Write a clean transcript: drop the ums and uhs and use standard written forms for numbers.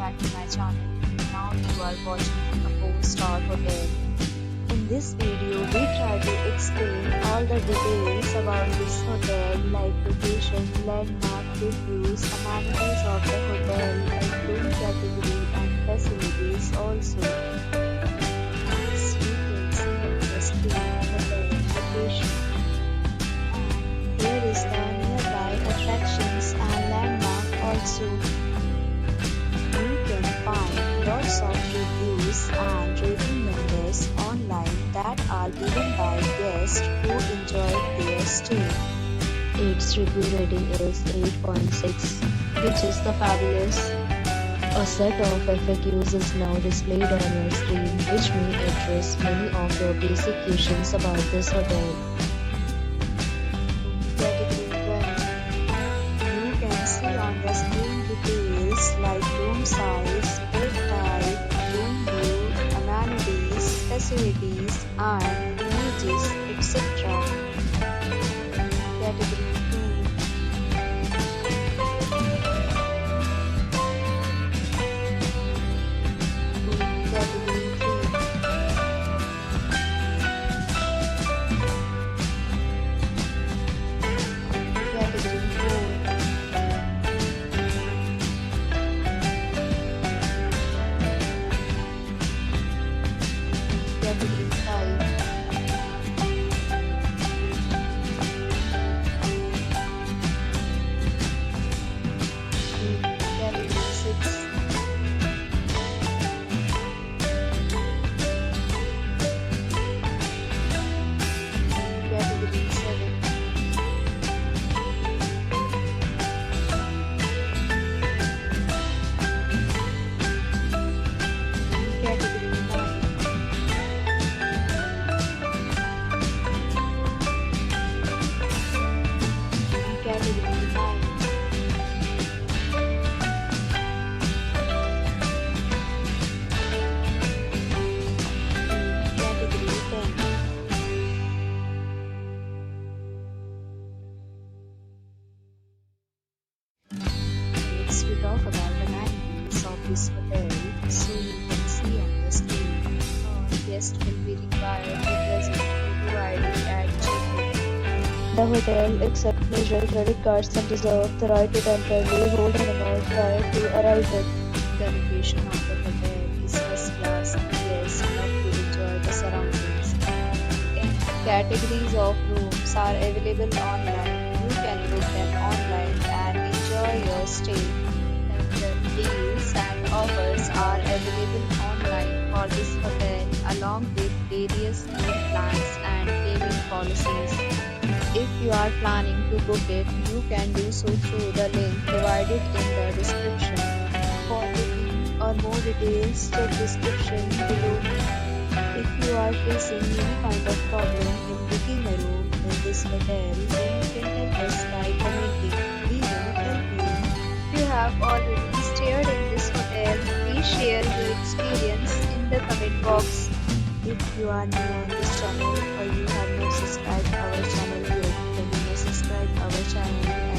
back to my channel. Now you are watching a 4-star hotel. In this video, we try to explain all the details about this hotel like location, landmark, reviews, amenities of the hotel, and room category and facilities also. As you can see on the screen, hotel location. And here is the nearby attractions and landmark also. You can find lots of reviews and rating numbers online that are given by guests who enjoyed their stay. Its review rating is 8.6, which is the fabulous. A set of FAQs is now displayed on your screen, which may address many of your basic questions about this hotel. You can see on the screen details like room size, bed type, room view, amenities, facilities, and images, etc. Category 2. Category 3. Category 4. Category 5. Category 6. Category 7. Category 9. Category 9. Category 10. Next we talk about the amenities of this hotel. So you can see on the screen. Guests will be required to present photo ID at check-in. The hotel accepts major credit cards and reserves the right to temporarily hold an amount prior to arrival. The location of the hotel is first class and guests love to enjoy the surroundings. Categories of rooms are available online. You can book them online and enjoy your stay. Several deals and offers are available online for this hotel along with various meal plans and payment policies. If you are planning to book it, you can do so through the link provided in the description. For booking or more details, check description below. If you are facing any kind of problem in booking a room in this hotel, then you can help us by commenting. We will help you. If you have already stayed in this hotel, please share your experience in the comment box. If you are new on this channel or you have not subscribed our channel yet, then you must subscribe our channel